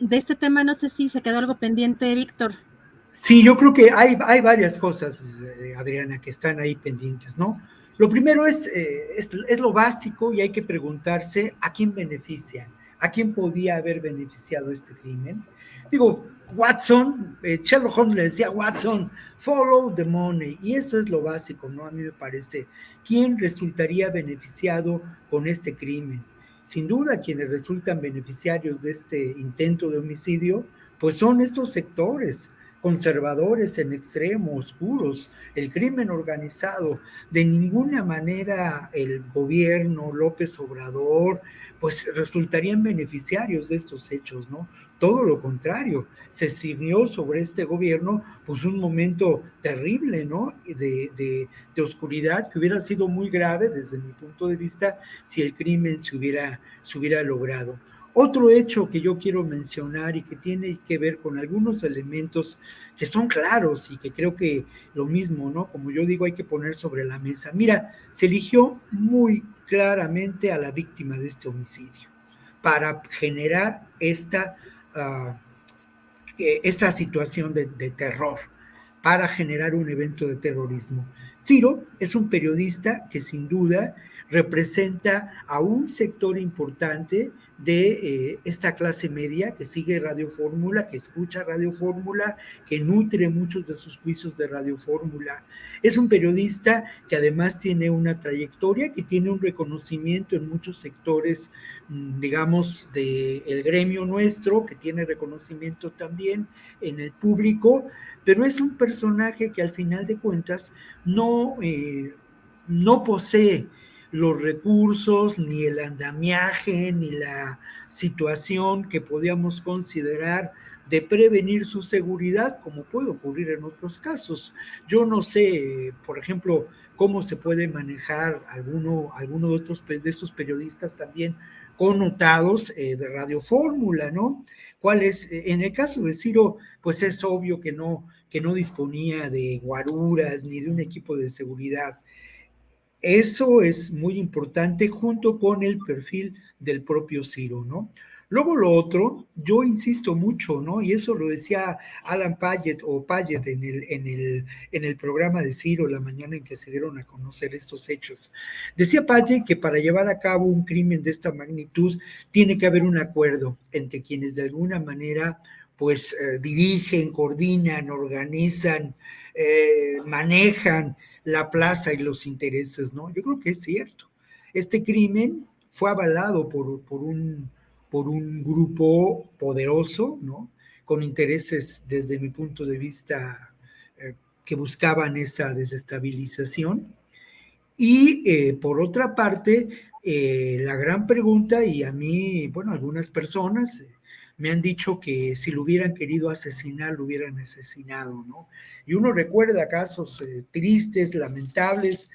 de este tema no sé si se quedó algo pendiente, Víctor. Sí, yo creo que hay varias cosas, Adriana, que están ahí pendientes, ¿no? Lo primero es lo básico y hay que preguntarse a quién beneficia, a quién podía haber beneficiado este crimen. Digo, Watson, Sherlock Holmes le decía a Watson, follow the money, y eso es lo básico, ¿no? A mí me parece. ¿Quién resultaría beneficiado con este crimen? Sin duda, quienes resultan beneficiarios de este intento de homicidio, pues son estos sectores conservadores en extremo, oscuros, el crimen organizado. De ninguna manera el gobierno, López Obrador, pues resultarían beneficiarios de estos hechos, ¿no? Todo lo contrario, se sirvió sobre este gobierno pues un momento terrible, ¿no? De oscuridad que hubiera sido muy grave desde mi punto de vista si el crimen se hubiera logrado. Otro hecho que yo quiero mencionar y que tiene que ver con algunos elementos que son claros y que creo que lo mismo, ¿no? Como yo digo, hay que poner sobre la mesa. Mira, se eligió muy claramente a la víctima de este homicidio para generar uh, esta situación de terror, para generar un evento de terrorismo. Ciro es un periodista que sin duda representa a un sector importante de esta clase media que sigue Radio Fórmula, que escucha Radio Fórmula, que nutre muchos de sus juicios de Radio Fórmula. Es un periodista que además tiene una trayectoria, que tiene un reconocimiento en muchos sectores, digamos, del gremio nuestro, que tiene reconocimiento también en el público, pero es un personaje que al final de cuentas no posee los recursos, ni el andamiaje, ni la situación que podíamos considerar de prevenir su seguridad, como puede ocurrir en otros casos. Yo no sé, por ejemplo, cómo se puede manejar alguno de estos periodistas también connotados de Radio Fórmula, ¿no? ¿Cuál es? En el caso de Ciro, pues es obvio que no disponía de guaruras ni de un equipo de seguridad. Eso es muy importante junto con el perfil del propio Ciro, ¿no? Luego lo otro, yo insisto mucho, ¿no? Y eso lo decía Alan Paget en el programa de Ciro la mañana en que se dieron a conocer estos hechos. Decía Paget que para llevar a cabo un crimen de esta magnitud tiene que haber un acuerdo entre quienes de alguna manera pues dirigen, coordinan, organizan, manejan la plaza y los intereses, ¿no? Yo creo que es cierto. Este crimen fue avalado por un grupo poderoso, ¿no? Con intereses, desde mi punto de vista, que buscaban esa desestabilización. Y por otra parte, la gran pregunta, y a mí, bueno, algunas personas me han dicho que si lo hubieran querido asesinar, lo hubieran asesinado, ¿no? Y uno recuerda casos tristes, lamentables,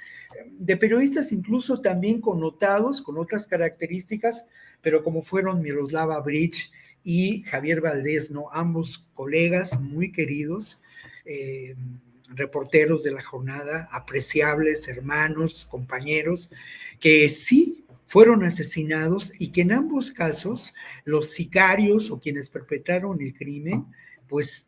de periodistas incluso también connotados, con otras características, pero como fueron Miroslava Bridge y Javier Valdés, ¿no? Ambos colegas muy queridos, reporteros de la jornada, apreciables, hermanos, compañeros, que sí fueron asesinados y que en ambos casos los sicarios o quienes perpetraron el crimen, pues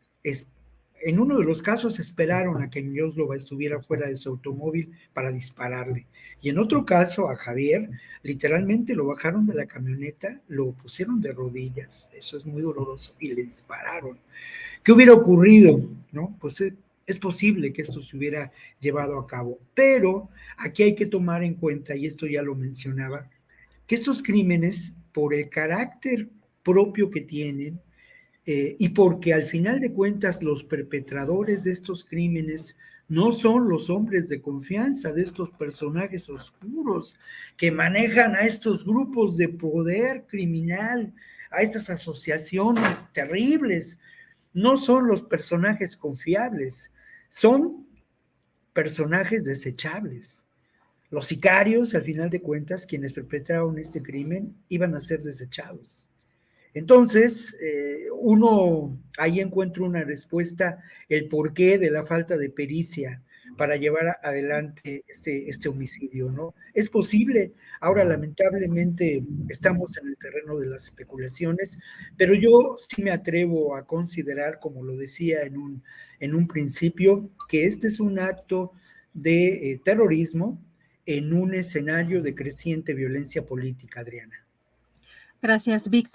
en uno de los casos esperaron a que Miroslava estuviera fuera de su automóvil para dispararle. Y en otro caso, a Javier, literalmente lo bajaron de la camioneta, lo pusieron de rodillas, eso es muy doloroso, y le dispararon. ¿Qué hubiera ocurrido? ¿No? Pues es posible que esto se hubiera llevado a cabo, pero aquí hay que tomar en cuenta, y esto ya lo mencionaba, que estos crímenes, por el carácter propio que tienen, y porque al final de cuentas los perpetradores de estos crímenes no son los hombres de confianza de estos personajes oscuros que manejan a estos grupos de poder criminal, a estas asociaciones terribles, no son los personajes confiables, son personajes desechables. Los sicarios, al final de cuentas, quienes perpetraron este crimen, iban a ser desechados. Entonces, uno ahí encuentra una respuesta, el porqué de la falta de pericia, para llevar adelante este homicidio, ¿no? Es posible. Ahora, lamentablemente, estamos en el terreno de las especulaciones, pero yo sí me atrevo a considerar, como lo decía en un principio, que este es un acto de terrorismo en un escenario de creciente violencia política, Adriana. Gracias, Víctor.